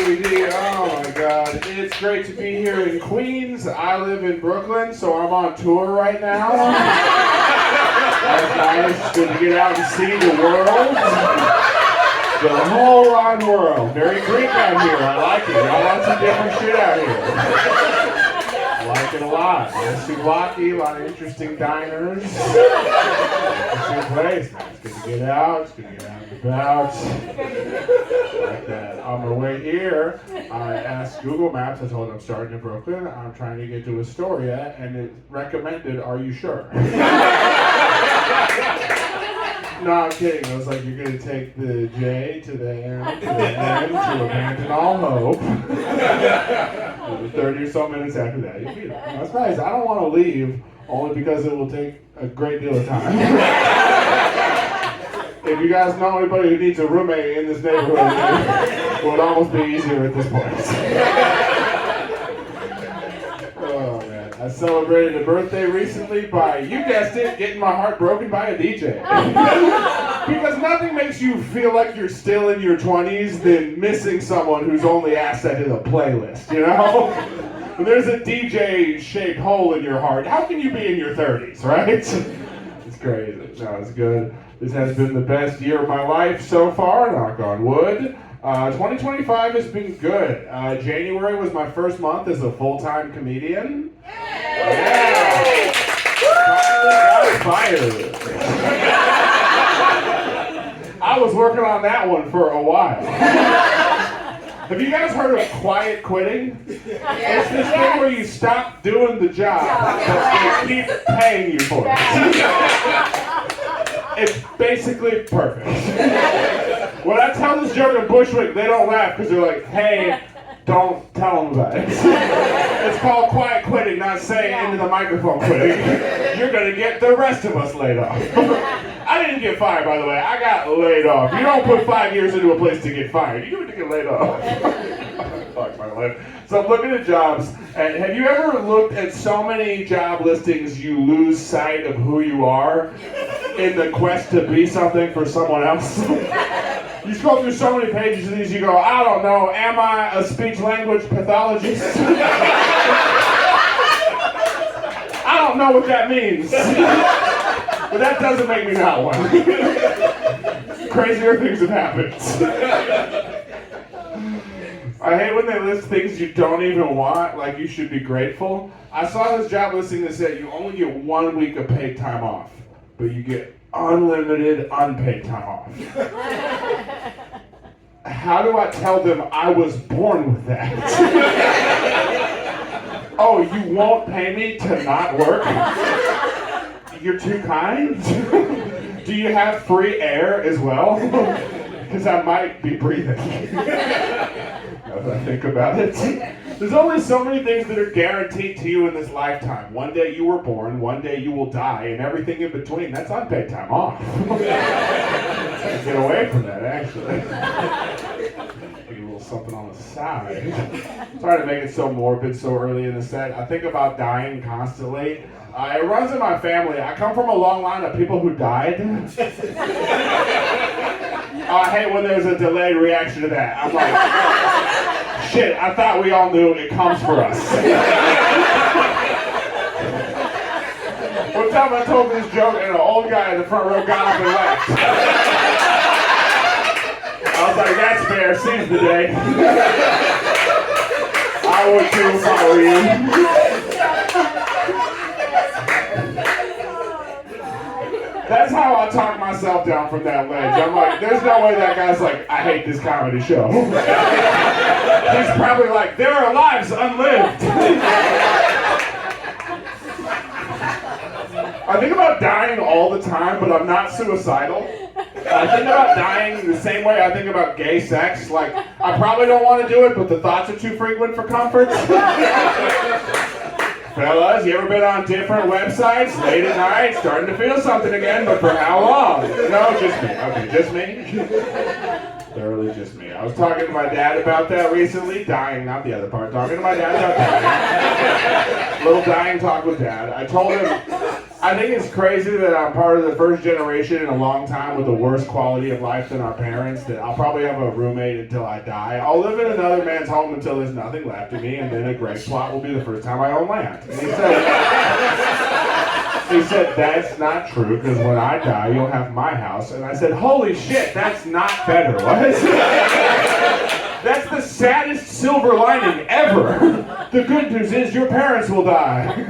DVD. Oh my God. It's great to be here in Queens. I live in Brooklyn, so I'm on tour right now. That's nice. It's good to get out and see the world. The whole wide world. Very Greek out here. I like it. Got lots of different shit out here. I like it a lot. There's souvlaki, a lot of interesting diners. It's a good place, man. It's good to get out. It's good to get out and about. Like that. On my way here, I asked Google Maps. I told them I'm starting in Brooklyn. I'm trying to get to Astoria, and it recommended, "Are you sure?" No, I'm kidding. I was like, you're going to take the J to the M to the N to abandon all hope. 30 or so minutes after that, you'll be there. That's nice. I don't want to leave only because it will take a great deal of time. If you guys know anybody who needs a roommate in this neighborhood, it would almost be easier at this point. Oh, man. I celebrated a birthday recently by, you guessed it, getting my heart broken by a DJ. Because nothing makes you feel like you're still in your 20s than missing someone whose only asset is a playlist, you know? When there's a DJ-shaped hole in your heart, how can you be in your 30s, right? It's crazy. No, it's good. This has been the best year of my life so far, knock on wood. 2025 has been good. January was my first month as a full-time comedian. Yeah! Finally got fired. I was working on that one for a while. Have you guys heard of quiet quitting? It's this thing where you stop doing the job, but they keep paying you for it. It's basically perfect. When I tell this joke in Bushwick, they don't laugh because they're like, hey, don't tell them about it. It's called quiet quitting, not saying into the microphone quitting. You're going to get the rest of us laid off. I didn't get fired, by the way. I got laid off. You don't put 5 years into a place to get fired. You do it to get laid off. Fuck my life. So I'm looking at jobs, and have you ever looked at so many job listings you lose sight of who you are in the quest to be something for someone else? You scroll through so many pages of these, you go, I don't know, am I a speech-language pathologist? I don't know what that means. But that doesn't make me not one. Crazier things have happened. I hate when they list things you don't even want, like you should be grateful. I saw this job listing that said you only get 1 week of paid time off, but you get unlimited unpaid time off. How do I tell them I was born with that? Oh, you won't pay me to not work? You're too kind? Do you have free air as well? Because I might be breathing. Now that I think about it. There's only so many things that are guaranteed to you in this lifetime. One day you were born, one day you will die, and everything in between, that's unpaid time off. Get away from that, actually. Like a little something on the side. Sorry to make it so morbid so early in the set. I think about dying constantly. It runs in my family. I come from a long line of people who died. I hate when there's a delayed reaction to that. I'm like, shit, I thought we all knew it comes for us. One time I told this joke and an old guy in the front row got up and left. I was like, that's fair, seize the day. I would too if I were you. That's how I talk myself down from that ledge. I'm like, there's no way that guy's like, I hate this comedy show. He's probably like, there are lives unlived. I think about dying all the time, but I'm not suicidal. I think about dying the same way I think about gay sex. Like, I probably don't want to do it, but the thoughts are too frequent for comfort. Fellas, you ever been on different websites late at night, starting to feel something again, but for how long? No, just me. Okay, just me? Thoroughly just me. I was talking to my dad about that recently. Dying, not the other part. Talking to my dad about dying. Little dying talk with dad. I I think it's crazy that I'm part of the first generation in a long time with the worst quality of life than our parents, that I'll probably have a roommate until I die. I'll live in another man's home until there's nothing left of me, and then a great plot will be the first time I own land. And he said, that's not true, because when I die, you'll have my house. And I said, holy shit, that's not better. What? That's the saddest silver lining ever. The good news is your parents will die.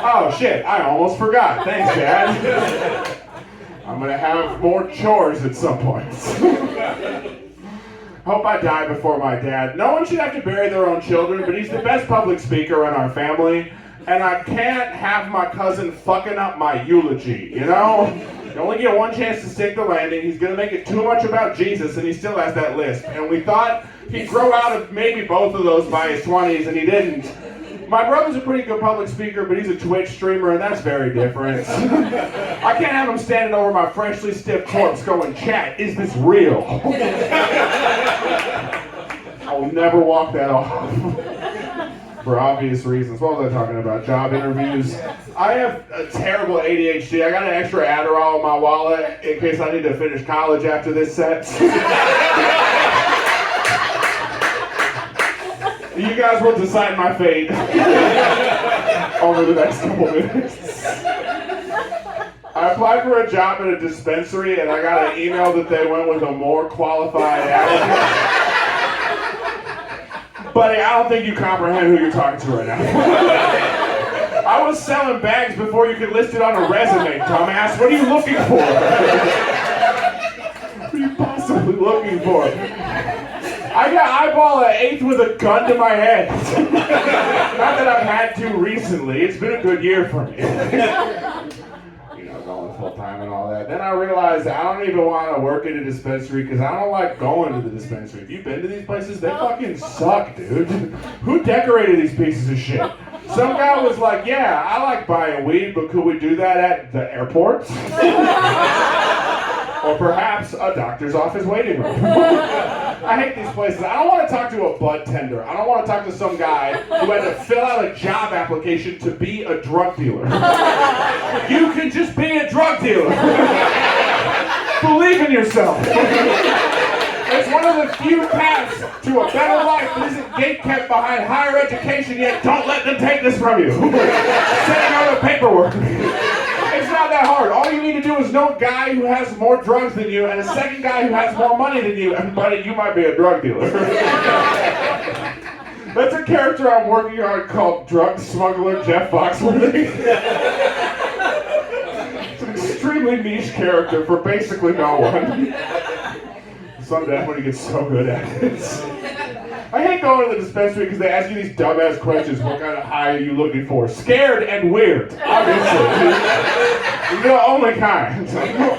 Oh shit, I almost forgot. Thanks, Dad. I'm gonna have more chores at some point. Hope I die before my dad. No one should have to bury their own children, but he's the best public speaker in our family. And I can't have my cousin fucking up my eulogy, you know? You only get one chance to stick the landing. He's gonna make it too much about Jesus, and he still has that lisp. And we thought he'd grow out of maybe both of those by his 20s, and he didn't. My brother's a pretty good public speaker, but he's a Twitch streamer, and that's very different. I can't have him standing over my freshly stiff corpse going, chat, is this real? I will never walk that off. For obvious reasons. What was I talking about? Job interviews. I have a terrible ADHD. I got an extra Adderall in my wallet in case I need to finish college after this set. You guys will decide my fate over the next couple minutes. I applied for a job at a dispensary and I got an email that they went with a more qualified applicant. Buddy, I don't think you comprehend who you're talking to right now. I was selling bags before you could list it on a resume, dumbass. What are you looking for? What are you possibly looking for? I got eyeball an eighth with a gun to my head. Not that I've had to recently. It's been a good year for me. Going full time and all that. Then I realized I don't even want to work at a dispensary because I don't like going to the dispensary. Have you been to these places? They fucking suck, dude. Who decorated these pieces of shit? Some guy was like, yeah, I like buying weed, but could we do that at the airport? Or perhaps a doctor's office waiting room. I hate these places. I don't want to talk to a bud tender. I don't want to talk to some guy who had to fill out a job application to be a drug dealer. You can just be a drug dealer. Believe in yourself. It's one of the few paths to a better life that isn't gatekept behind higher education, yet don't let them take this from you. Sending out the paperwork. It's not that hard. All you need to do is know a guy who has more drugs than you and a second guy who has more money than you, and buddy, you might be a drug dealer. That's a character I'm working on called Drug Smuggler Jeff Foxworthy. It's an extremely niche character for basically no one. Someday when he gets so good at it. I hate going to the dispensary because they ask you these dumbass questions. What kind of high are you looking for? Scared and weird, obviously. The only kind.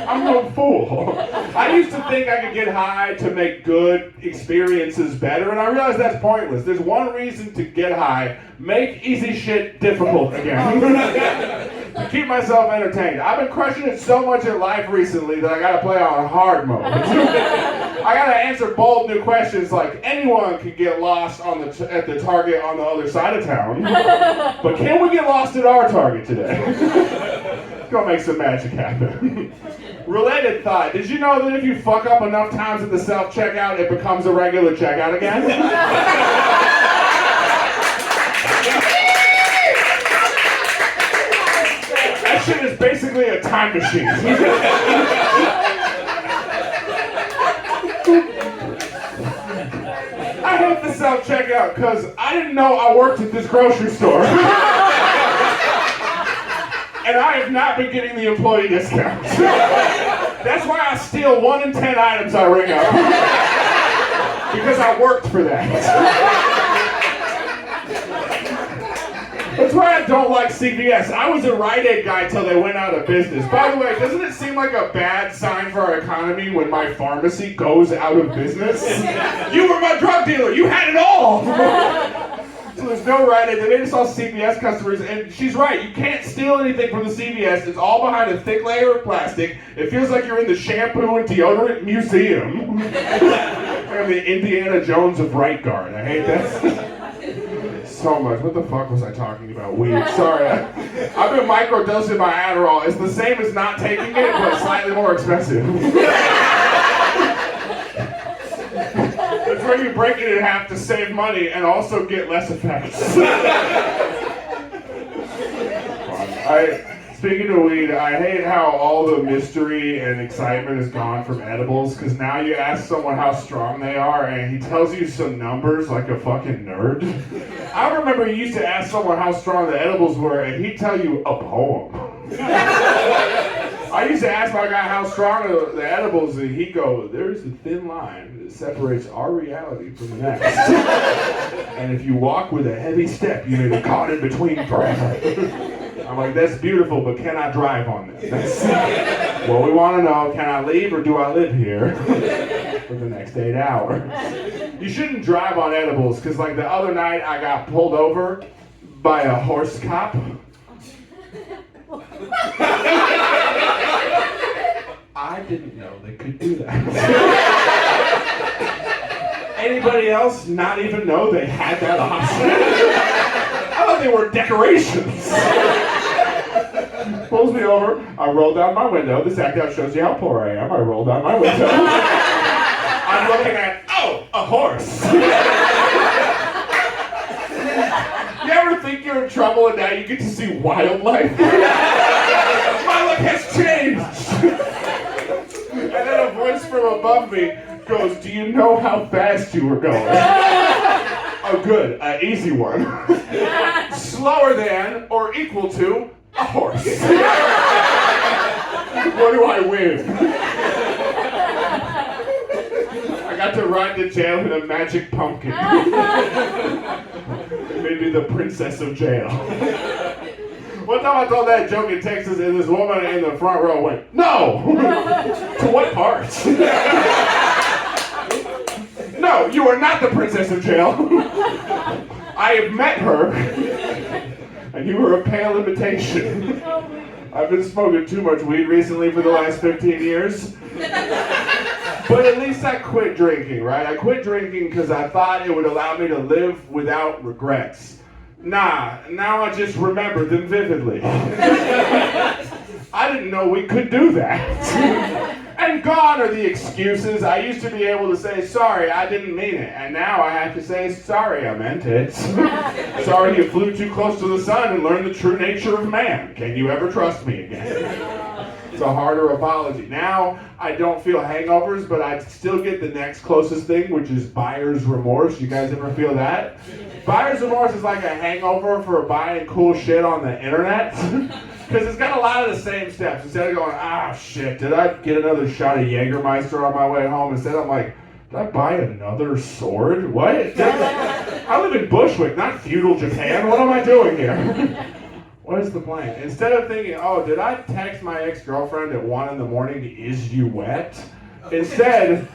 I'm no fool. I used to think I could get high to make good experiences better, and I realized that's pointless. There's one reason to get high: make easy shit difficult again. To keep myself entertained. I've been crushing it so much in life recently that I gotta play on hard mode. I gotta answer bold new questions like, anyone can get lost at the Target on the other side of town, but can we get lost at our Target today? Go make some magic happen. Related thought, did you know that if you fuck up enough times at the self-checkout, it becomes a regular checkout again? That shit is basically a time machine. I hate the self-checkout because I didn't know I worked at this grocery store. And I have not been getting the employee discounts. That's why I steal 1 in 10 items I ring up. Because I worked for that. That's why I don't like CVS. I was a Rite Aid guy till they went out of business. By the way, doesn't it seem like a bad sign for our economy when my pharmacy goes out of business? You were my drug dealer. You had it all. So there's no Rite Aid. They made us all CVS customers, and she's right. You can't steal anything from the CVS. It's all behind a thick layer of plastic. It feels like you're in the shampoo and deodorant museum. I'm the Indiana Jones of Right Guard. I hate that. so much. What the fuck was I talking about? Weed. Sorry. I've been microdosing my Adderall. It's the same as not taking it, but slightly more expensive. It's where you break it in half to save money and also get less effects. Speaking of weed, I hate how all the mystery and excitement is gone from edibles, because now you ask someone how strong they are and he tells you some numbers like a fucking nerd. I remember you used to ask someone how strong the edibles were and he'd tell you a poem. I used to ask my guy how strong the edibles, and he'd go, there's a thin line that separates our reality from the next. And if you walk with a heavy step, you may be caught in between forever. I'm like, that's beautiful, but can I drive on this? That's what we want to know. Can I leave or do I live here for the next 8 hours? You shouldn't drive on edibles, because like the other night I got pulled over by a horse cop. I didn't know they could do that. Anybody else not even know they had that option? I thought they were decorations. Pulls me over, I roll down my window. This act out shows you how poor I am. I roll down my window. I'm looking at, a horse. You ever think you're in trouble and now you get to see wildlife? My look has changed. And then a voice from above me goes, do you know how fast you were going? Oh, good, easy one. Slower than or equal to a horse. What do I win? I got to ride to jail in a magic pumpkin. Maybe the princess of jail. One time I told that joke in Texas, and this woman in the front row went, no! To what part? No, you are not the princess of jail. I have met her, and you were a pale imitation. I've been smoking too much weed recently for the last 15 years. But at least I quit drinking, right? I quit drinking because I thought it would allow me to live without regrets. Nah, now I just remember them vividly. I didn't know we could do that. And gone are the excuses. I used to be able to say, sorry, I didn't mean it. And now I have to say, sorry, I meant it. Sorry you flew too close to the sun and learned the true nature of man. Can you ever trust me again? It's a harder apology. Now, I don't feel hangovers, but I still get the next closest thing, which is buyer's remorse. You guys ever feel that? Buyer's remorse is like a hangover for buying cool shit on the internet. Because it's got a lot of the same steps. Instead of going, shit, did I get another shot of Jägermeister on my way home? Instead, I'm like, did I buy another sword? What? I live in Bushwick, not feudal Japan. What am I doing here? What is the plan? Instead of thinking, did I text my ex-girlfriend at 1 in the morning, is you wet? Instead,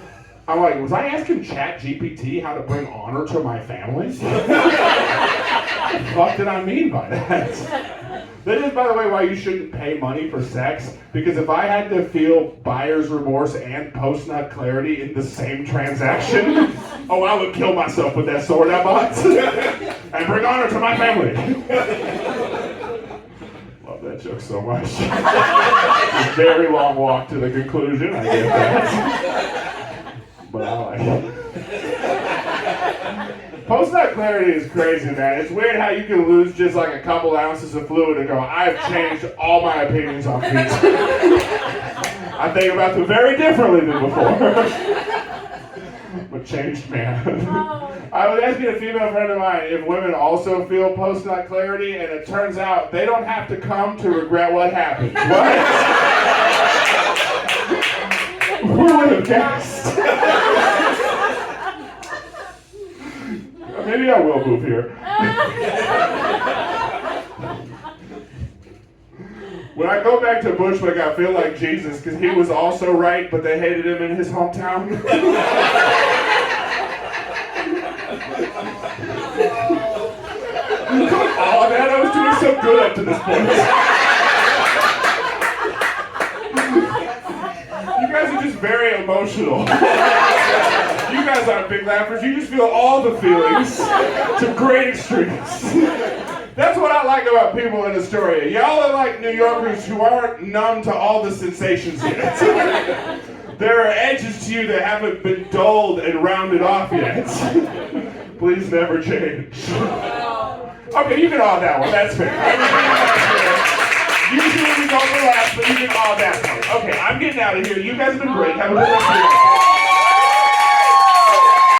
I'm like, was I asking ChatGPT how to bring honor to my family? What the fuck did I mean by that? That is, by the way, why you shouldn't pay money for sex. Because if I had to feel buyer's remorse and post-nut clarity in the same transaction, I would kill myself with that sword I bought and bring honor to my family. Love that joke so much. It's a very long walk to the conclusion, I get that. But I like it. Post-nut clarity is crazy, man. It's weird how you can lose just like a couple ounces of fluid and go, I've changed all my opinions on pizza. I think about them very differently than before. I'm a changed man. I was asking a female friend of mine if women also feel post-nut clarity, and it turns out they don't have to come to regret what happened. What? Who would have guessed? Maybe I will move here. When I go back to Bushwick, I feel like Jesus, because he was also right, but they hated him in his hometown. Oh man, I was doing so good up to this point. You guys are just very emotional. You guys are not big laughers. You just feel all the feelings to great extremes. That's what I like about people in Astoria. Y'all are like New Yorkers who aren't numb to all the sensations yet. There are edges to you that haven't been dulled and rounded off yet. Please never change. Okay, you can all that one. That's fair. Usually we go for last, but you can all that one. Okay, I'm getting out of here. You guys have been great. Have a good rest of your day.